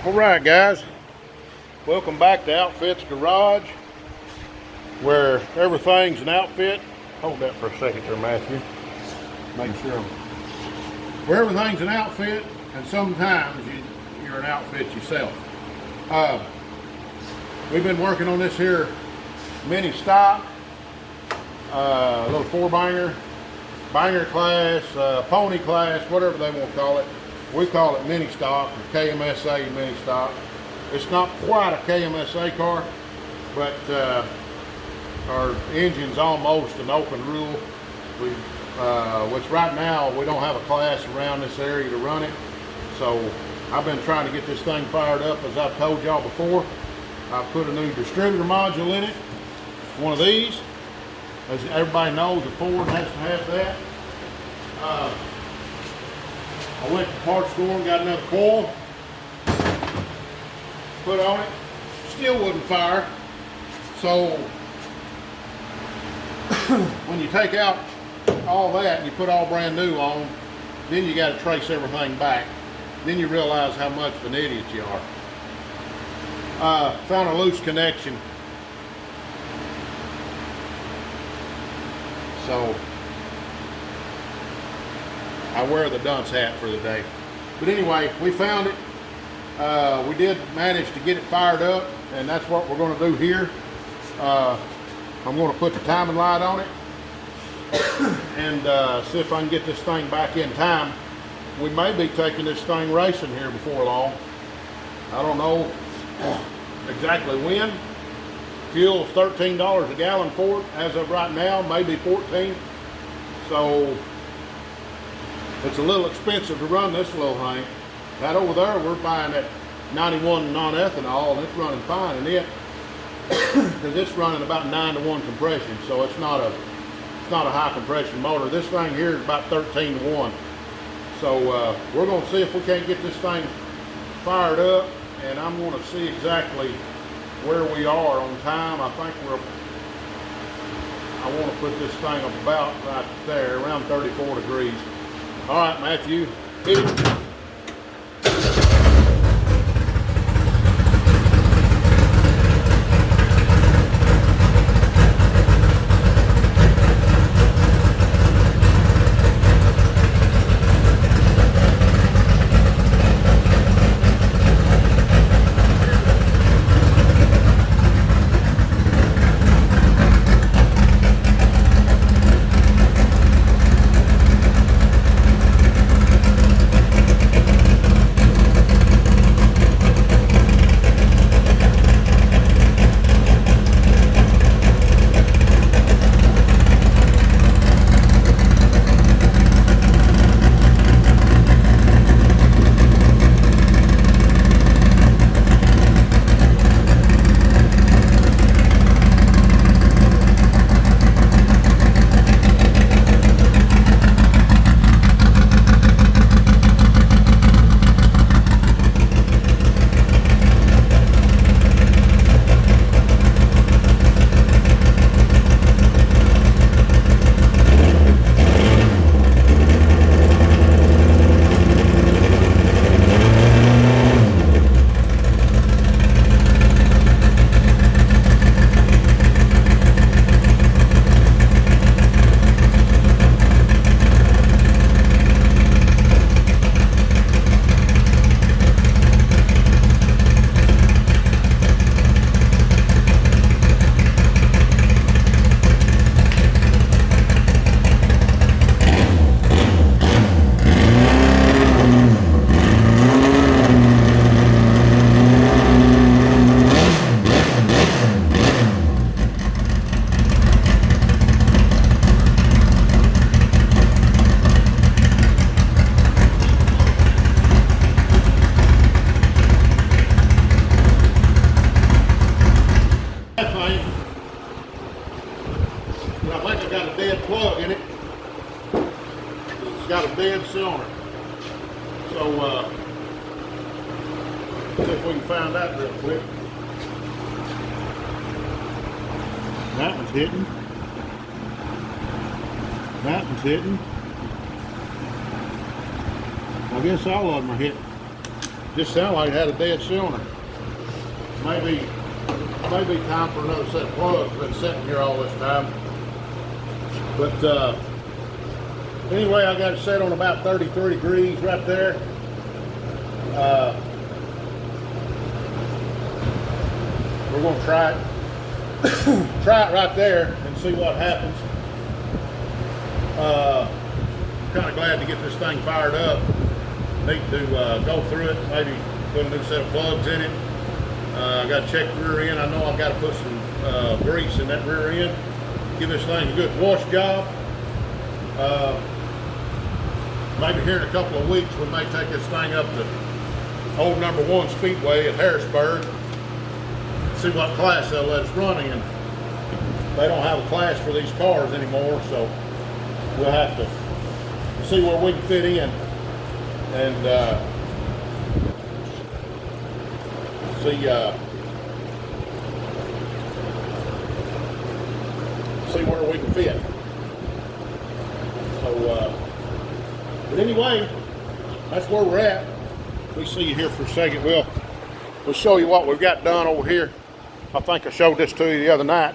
Alright guys, welcome back to Outfits Garage, where everything's an outfit. Hold that for a second there, Matthew. Make sure where everything's an outfit, and sometimes you're an outfit yourself. We've been working on this here MiniStock, little 4-banger, banger class, pony class, whatever they want to call it. We call it MiniStock or KMSA MiniStock. It's not quite a KMSA car, but our engine's almost an open rule. Which right now we don't have a class around this area to run it. So I've been trying to get this thing fired up, as I've told y'all before. I put a new distributor module in it, one of these. As everybody knows, a Ford has to have that. I went to the parts store and got another coil, put on it, still wouldn't fire. So when you take out all that and you put all brand new on, then you got to trace everything back. Then you realize how much of an idiot you are. Found a loose connection. So I wear the dunce hat for the day. But anyway, we found it. We did manage to get it fired up, and that's what we're going to do here. I'm going to put the timing light on it and see if I can get this thing back in time. We may be taking this thing racing here before long. I don't know exactly when. Fuel's $13 a gallon for it as of right now, maybe 14. So it's a little expensive to run this little thing. That over there, we're buying at 91 non-ethanol, and it's running fine in it, because it's running about 9-to-1 compression, so it's not a high compression motor. This thing here is about 13-to-1. So we're going to see if we can't get this thing fired up, and I'm going to see exactly where we are on time. I think I want to put this thing about right there, around 34 degrees. All right, Matthew, hit it. Plug in it. It's got a dead cylinder. So see if we can find that real quick. That one's hitting. That one's hitting. I guess all of them are hitting. Just sounded like it had a dead cylinder. Maybe time for another set of plugs. Been sitting here all this time. But anyway, I got it set on about 33 degrees right there. We're going to try it right there and see what happens. I'm kind of glad to get this thing fired up. Need to go through it, maybe put a new set of plugs in it. I got to check the rear end. I know I've got to put some grease in that rear end. Give this thing a good wash job. Maybe here in a couple of weeks we may take this thing up to old number 1 Speedway at Harrisburg. See what class they'll let us run in. They don't have a class for these cars anymore, so we'll have to see where we can fit in and see where we can fit. So, but anyway, that's where we're at. We see you here for a second. We'll show you what we've got done over here. I think I showed this to you the other night.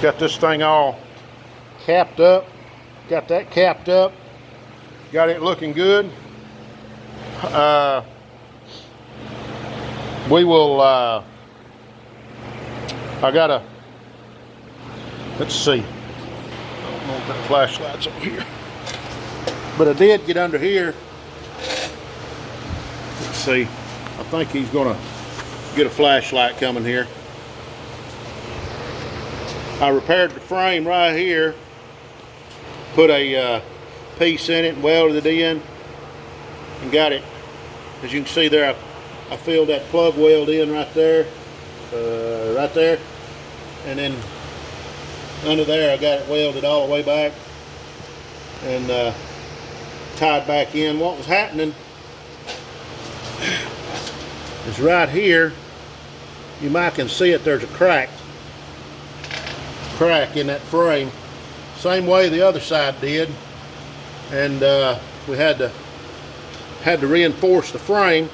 Got this thing all capped up. Got that capped up. Got it looking good. We will, I gotta, let's see. I don't know if that flashlight's over here. But I did get under here. Let's see. I think he's gonna get a flashlight coming here. I repaired the frame right here. Put a piece in it and welded it in. And got it, as you can see there, I filled that plug weld in right there. Right there. And then under there I got it welded all the way back. And tied back in. What was happening is right here, you might can see it, there's a crack in that frame, same way the other side did, and we had to reinforce the frame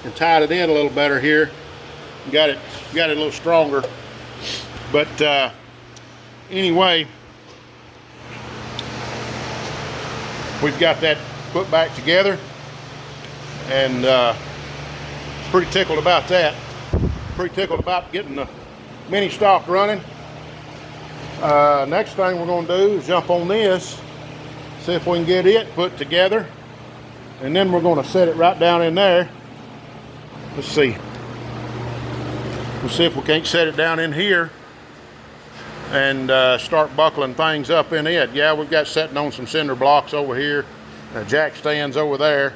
and tied it in a little better here, got it a little stronger. But anyway, we've got that put back together, and pretty tickled about that. Pretty tickled about getting the MiniStock running. Next thing we're going to do is jump on this, see if we can get it put together, and then we're going to set it right down in there. Let's see. We'll see if we can't set it down in here and start buckling things up in it. Yeah, we've got setting on some cinder blocks over here, jack stands over there,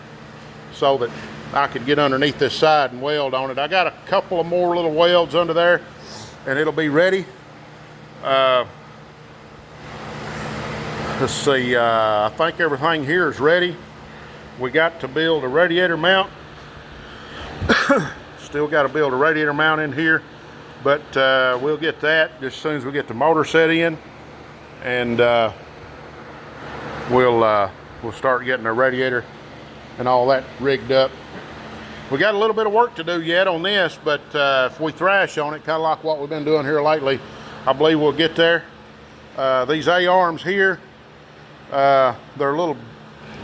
so that I could get underneath this side and weld on it. I got a couple of more little welds under there, and it'll be ready. Let's see, I think everything here is ready. We got to build a radiator mount. Still got to build a radiator mount in here, but we'll get that just as soon as we get the motor set in, and we'll start getting a radiator and all that rigged up. We got a little bit of work to do yet on this, but if we thrash on it, kind of like what we've been doing here lately, I believe we'll get there. These A-arms here, they're a little,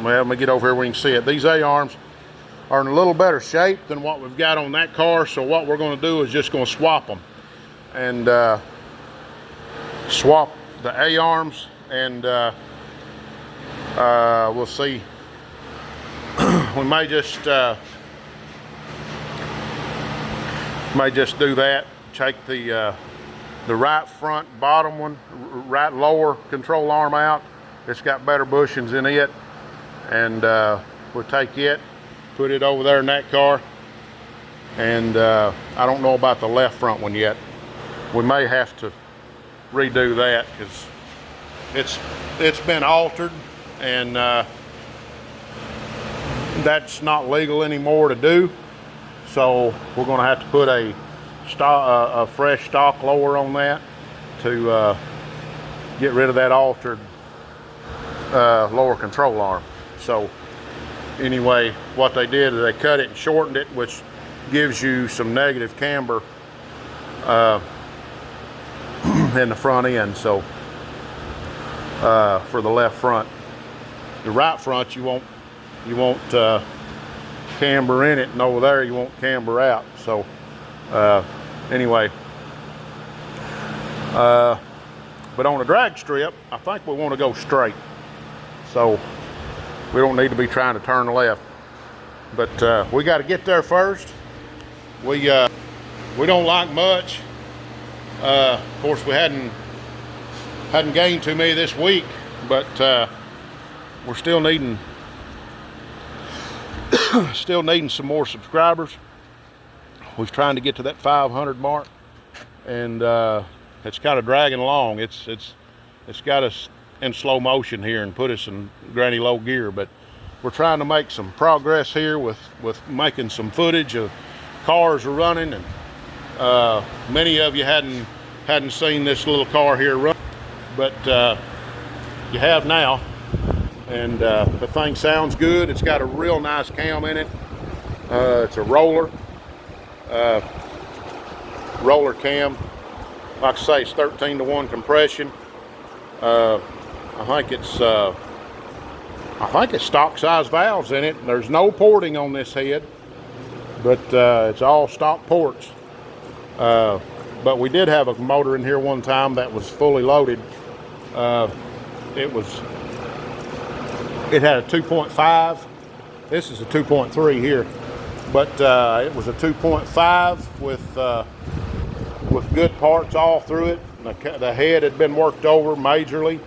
well, let me get over here where you can see it. These A-arms are in a little better shape than what we've got on that car, so what we're going to do is just going to swap them. And swap the A-arms, and we'll see. We may just do that. Take the right front bottom one, right lower control arm out. It's got better bushings in it, and we'll take it, put it over there in that car, and I don't know about the left front one yet. We may have to redo that because it's been altered, and that's not legal anymore to do. So we're going to have to put a fresh stock lower on that to get rid of that altered lower control arm. So anyway, what they did is they cut it and shortened it, which gives you some negative camber in the front end. So for the left front, the right front you won't camber in it, and over there you won't camber out. So anyway, but on a drag strip, I think we want to go straight. So we don't need to be trying to turn left. But we got to get there first. We don't like much. Of course, we hadn't gained too many this week, but we're still needing some more subscribers. We're trying to get to that 500 mark, and it's kind of dragging along. It's got us in slow motion here and put us in granny low gear, but we're trying to make some progress here with making some footage of cars are running, and many of you hadn't seen this little car here run, but you have now, and the thing sounds good. It's got a real nice cam in it. It's a roller cam. Like I say, it's 13-to-1 compression. I think it's stock size valves in it. There's no porting on this head, but it's all stock ports. But we did have a motor in here one time that was fully loaded. It had a 2.5. This is a 2.3 here, but it was a 2.5 with good parts all through it. The head had been worked over majorly.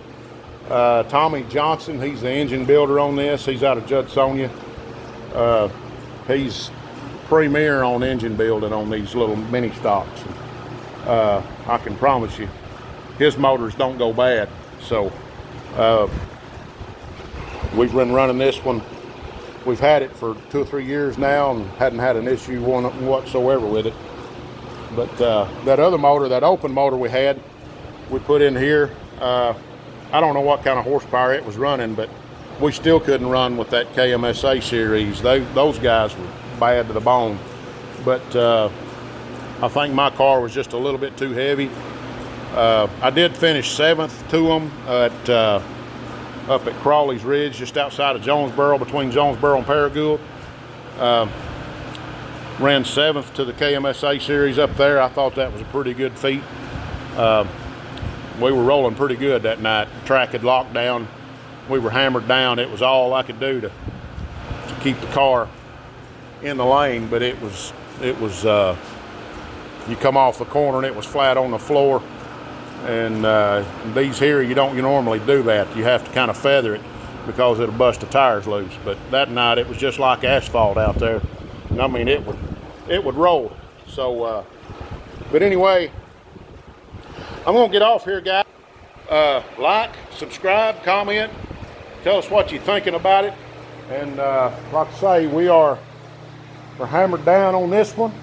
Tommy Johnson, he's the engine builder on this. He's out of Judsonia. He's premier on engine building on these little MiniStocks. I can promise you, his motors don't go bad. So we've been running this one. We've had it for 2 or 3 years now and hadn't had an issue whatsoever with it. But that other motor, that open motor we had, we put in here. I don't know what kind of horsepower it was running, but we still couldn't run with that KMSA series. Those guys were bad to the bone. But I think my car was just a little bit too heavy. I did finish 7th to them up at Crawley's Ridge, just outside of Jonesboro, between Jonesboro and Paragould. Ran 7th to the KMSA series up there. I thought that was a pretty good feat. We were rolling pretty good that night. The track had locked down. We were hammered down. It was all I could do to keep the car in the lane, but it was you come off the corner and it was flat on the floor. And these here, you normally do that. You have to kind of feather it because it'll bust the tires loose. But that night it was just like asphalt out there. And I mean, it would roll. So, but anyway, I'm gonna get off here, guys. Like, subscribe, comment, tell us what you're thinking about it. And like I say, we're hammered down on this one,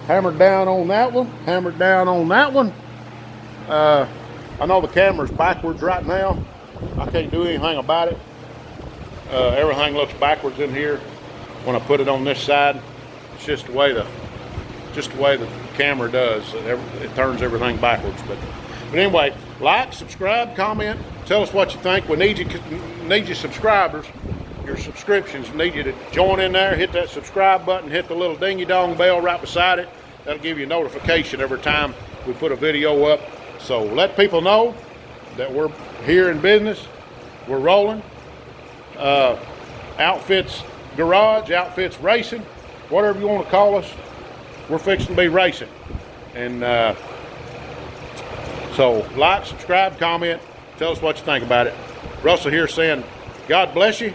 hammered down on that one, hammered down on that one. I know the camera's backwards right now. I can't do anything about it. Everything looks backwards in here when I put it on this side. It's just the way the camera does. It turns everything backwards. But anyway, like, subscribe, comment, tell us what you think. We need you subscribers. Your subscriptions, need you to join in there, hit that subscribe button, hit the little dingy-dong bell right beside it. That'll give you a notification every time we put a video up. So let people know that we're here in business. We're rolling. Outfits Garage, Outfits Racing, whatever you want to call us, we're fixing to be racing. And so like, subscribe, comment, tell us what you think about it. Russell here saying, God bless you,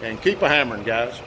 and keep a hammering, guys.